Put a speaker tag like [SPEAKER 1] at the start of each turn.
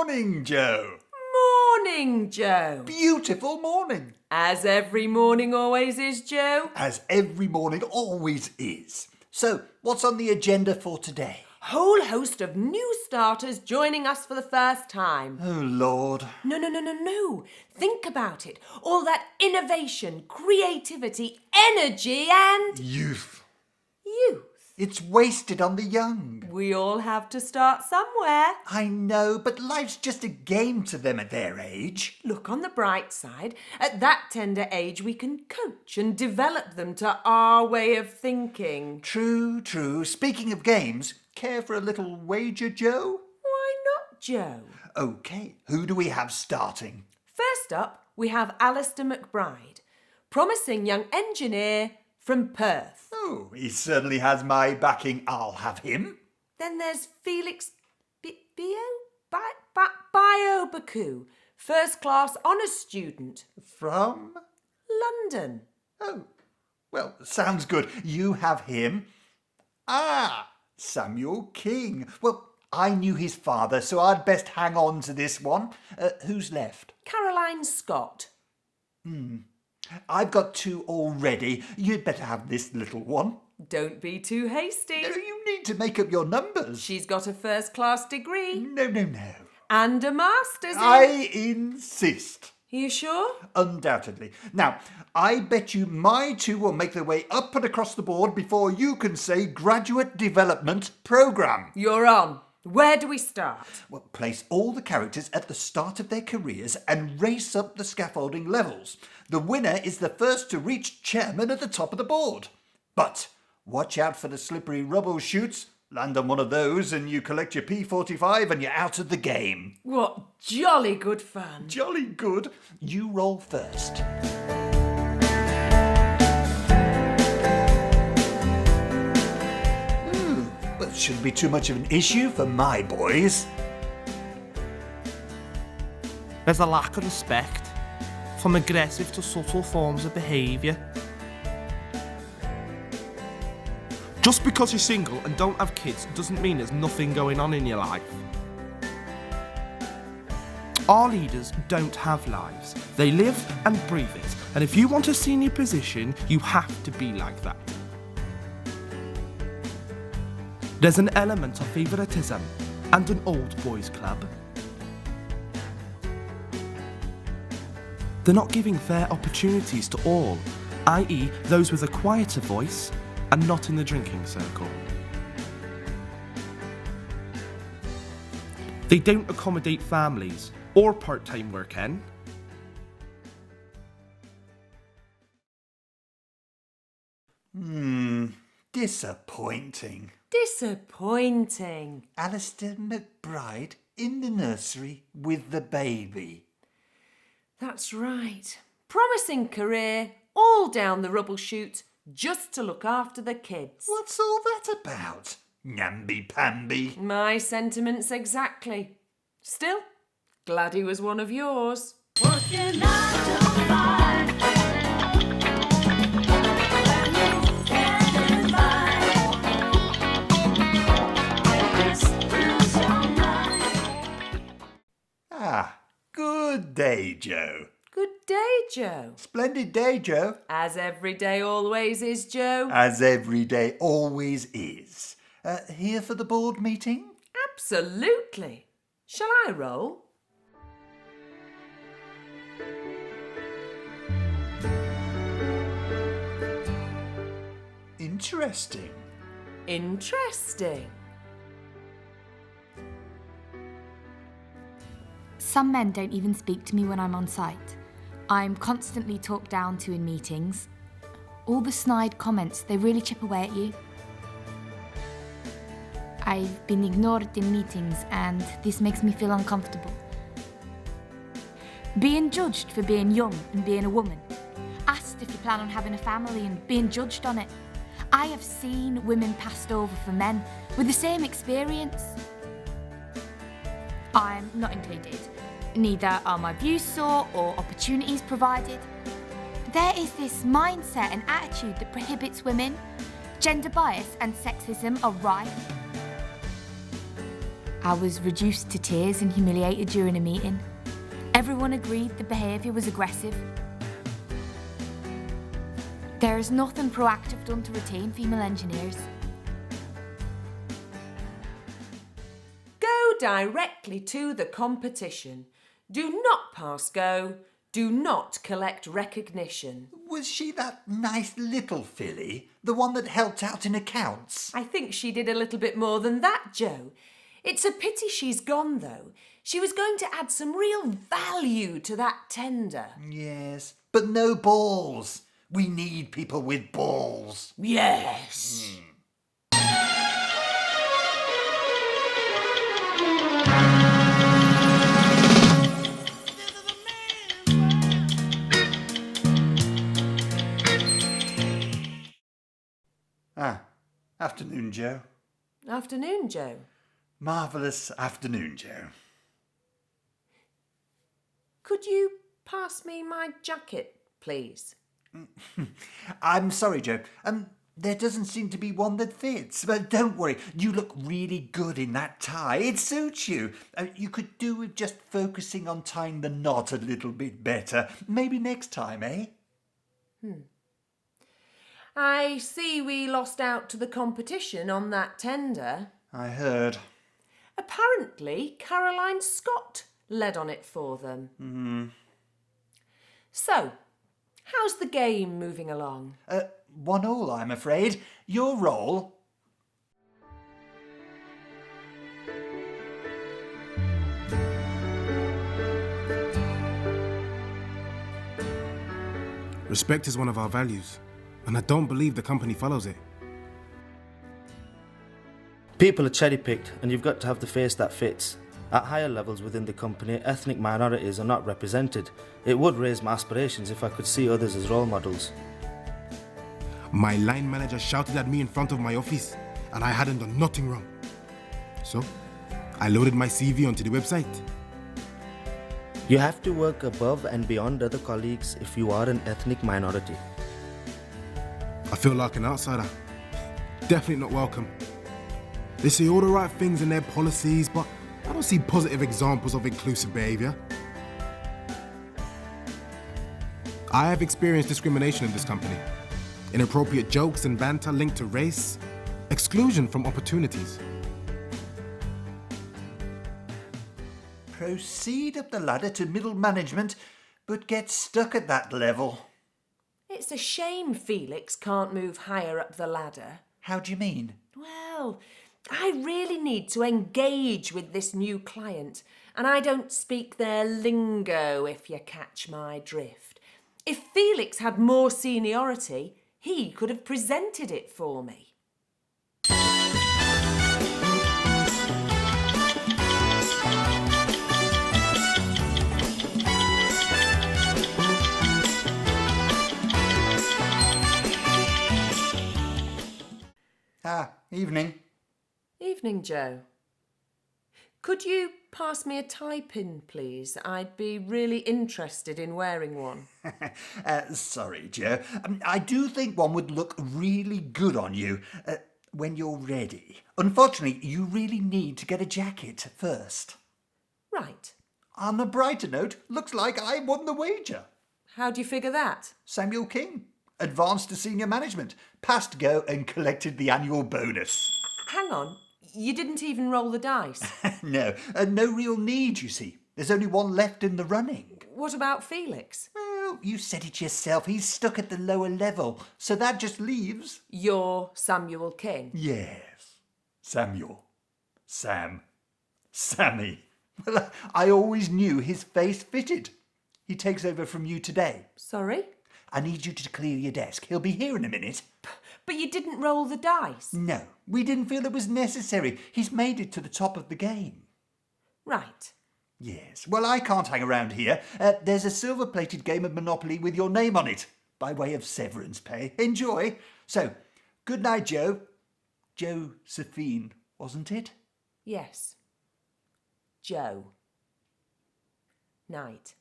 [SPEAKER 1] Morning, Joe.
[SPEAKER 2] Morning, Joe.
[SPEAKER 1] Beautiful morning.
[SPEAKER 2] As every morning always is, Joe.
[SPEAKER 1] As every morning always is. So, what's on the agenda for today?
[SPEAKER 2] Whole host of new starters joining us for the first time.
[SPEAKER 1] Oh, Lord.
[SPEAKER 2] No. Think about it. All that innovation, creativity, energy and...
[SPEAKER 1] Youth.
[SPEAKER 2] youth.
[SPEAKER 1] It's wasted on the young.
[SPEAKER 2] We all have to start somewhere.
[SPEAKER 1] I know, but life's just a game to them at their age.
[SPEAKER 2] Look on the bright side. At that tender age, we can coach and develop them to our way of thinking.
[SPEAKER 1] True. Speaking of games, care for a little wager, Joe?
[SPEAKER 2] Why not, Joe?
[SPEAKER 1] OK, who do we have starting?
[SPEAKER 2] First up, we have Alistair McBride, promising young engineer from Perth.
[SPEAKER 1] Oh, he certainly has my backing. I'll have him.
[SPEAKER 2] Then there's Felix Baku, first-class honours student.
[SPEAKER 1] From?
[SPEAKER 2] London.
[SPEAKER 1] Oh, well, sounds good. You have him. Samuel King. Well, I knew his father, so I'd best hang on to this one. Who's left?
[SPEAKER 2] Caroline Scott.
[SPEAKER 1] I've got two already. You'd better have this little one.
[SPEAKER 2] Don't be too hasty.
[SPEAKER 1] No, you need to make up your numbers.
[SPEAKER 2] She's got a first-class degree.
[SPEAKER 1] No.
[SPEAKER 2] And a master's in...
[SPEAKER 1] I insist.
[SPEAKER 2] You sure?
[SPEAKER 1] Undoubtedly. Now, I bet you my two will make their way up and across the board before you can say Graduate Development Programme.
[SPEAKER 2] You're on. Where do we start?
[SPEAKER 1] Well, place all the characters at the start of their careers and race up the scaffolding levels. The winner is the first to reach chairman at the top of the board. But watch out for the slippery rubble chutes. Land on one of those and you collect your P45 and you're out of the game.
[SPEAKER 2] What jolly good fun.
[SPEAKER 1] Jolly good. You roll first. Well, it shouldn't be too much of an issue for my boys.
[SPEAKER 3] There's a lack of respect, from aggressive to subtle forms of behaviour. Just because you're single and don't have kids doesn't mean there's nothing going on in your life. Our leaders don't have lives. They live and breathe it. And if you want a senior position, you have to be like that. There's an element of favouritism and an old boys club. They're not giving fair opportunities to all, i.e. those with a quieter voice and not in the drinking circle. They don't accommodate families or part-time working.
[SPEAKER 1] Disappointing.
[SPEAKER 2] Disappointing.
[SPEAKER 1] Alistair McBride in the nursery with the baby.
[SPEAKER 2] That's right. Promising career, all down the rubble chute, just to look after the kids.
[SPEAKER 1] What's all that about? Namby-pamby.
[SPEAKER 2] My sentiments exactly. Still, glad he was one of yours.
[SPEAKER 4] Working 9 to 5. When you can find. Just lose your mind.
[SPEAKER 1] Good day, Joe.
[SPEAKER 2] Good day, Joe.
[SPEAKER 1] Splendid day, Joe.
[SPEAKER 2] As every day always is, Joe.
[SPEAKER 1] As every day always is. Here for the board meeting?
[SPEAKER 2] Absolutely. Shall I roll?
[SPEAKER 1] Interesting.
[SPEAKER 2] Interesting.
[SPEAKER 5] Some men don't even speak to me when I'm on site. I'm constantly talked down to in meetings. All the snide comments, they really chip away at you. I've been ignored in meetings and this makes me feel uncomfortable. Being judged for being young and being a woman. Asked if you plan on having a family and being judged on it. I have seen women passed over for men with the same experience. I'm not included. Neither are my views sought or opportunities provided. There is this mindset and attitude that prohibits women. Gender bias and sexism are rife. I was reduced to tears and humiliated during a meeting. Everyone agreed the behaviour was aggressive. There is nothing proactive done to retain female engineers.
[SPEAKER 2] Go directly to the competition. Do not pass go. Do not collect recognition.
[SPEAKER 1] Was she that nice little filly? The one that helped out in accounts?
[SPEAKER 2] I think she did a little bit more than that, Joe. It's a pity she's gone, though. She was going to add some real value to that tender.
[SPEAKER 1] Yes, but no balls. We need people with balls.
[SPEAKER 2] Yes.
[SPEAKER 1] Afternoon, Joe.
[SPEAKER 2] Afternoon, Joe.
[SPEAKER 1] Marvellous afternoon, Joe.
[SPEAKER 2] Could you pass me my jacket, please?
[SPEAKER 1] I'm sorry, Joe. There doesn't seem to be one that fits. But don't worry, you look really good in that tie. It suits you. You could do with just focusing on tying the knot a little bit better. Maybe next time, eh?
[SPEAKER 2] I see we lost out to the competition on that tender.
[SPEAKER 1] I heard.
[SPEAKER 2] Apparently, Caroline Scott led on it for them. So, how's the game moving along?
[SPEAKER 1] 1-1, I'm afraid. Your role?
[SPEAKER 3] Respect is one of our values, and I don't believe the company follows it.
[SPEAKER 6] People are cherry-picked, and you've got to have the face that fits. At higher levels within the company, ethnic minorities are not represented. It would raise my aspirations if I could see others as role models.
[SPEAKER 3] My line manager shouted at me in front of my office, and I hadn't done nothing wrong. So, I loaded my CV onto the website.
[SPEAKER 6] You have to work above and beyond other colleagues if you are an ethnic minority.
[SPEAKER 3] I feel like an outsider. Definitely not welcome. They say all the right things in their policies, but I don't see positive examples of inclusive behaviour. I have experienced discrimination in this company. Inappropriate jokes and banter linked to race, exclusion from opportunities.
[SPEAKER 1] Proceed up the ladder to middle management, but get stuck at that level.
[SPEAKER 2] It's a shame Felix can't move higher up the ladder.
[SPEAKER 1] How do you mean?
[SPEAKER 2] Well, I really need to engage with this new client, and I don't speak their lingo, if you catch my drift. If Felix had more seniority, he could have presented it for me.
[SPEAKER 1] Evening.
[SPEAKER 2] Evening, Joe. Could you pass me a tie pin, please? I'd be really interested in wearing one.
[SPEAKER 1] Sorry, Joe. I do think one would look really good on you when you're ready. Unfortunately, you really need to get a jacket first.
[SPEAKER 2] Right.
[SPEAKER 1] On a brighter note, looks like I won the wager.
[SPEAKER 2] How do you figure that?
[SPEAKER 1] Samuel King, advanced to senior management, passed go and collected the annual bonus.
[SPEAKER 2] Hang on. You didn't even roll the dice.
[SPEAKER 1] No real need, you see. There's only one left in the running.
[SPEAKER 2] What about Felix?
[SPEAKER 1] Well, you said it yourself. He's stuck at the lower level. So that just leaves...
[SPEAKER 2] You're Samuel King.
[SPEAKER 1] Yes. Samuel. Sam. Sammy. Well, I always knew his face fitted. He takes over from you today.
[SPEAKER 2] Sorry?
[SPEAKER 1] I need you to clear your desk. He'll be here in a minute.
[SPEAKER 2] But you didn't roll the dice.
[SPEAKER 1] No, we didn't feel it was necessary. He's made it to the top of the game.
[SPEAKER 2] Right.
[SPEAKER 1] Yes. Well, I can't hang around here. There's a silver-plated game of Monopoly with your name on it, by way of severance pay. Enjoy. So, good night, Joe. Josephine, wasn't it?
[SPEAKER 2] Yes. Joe. Night.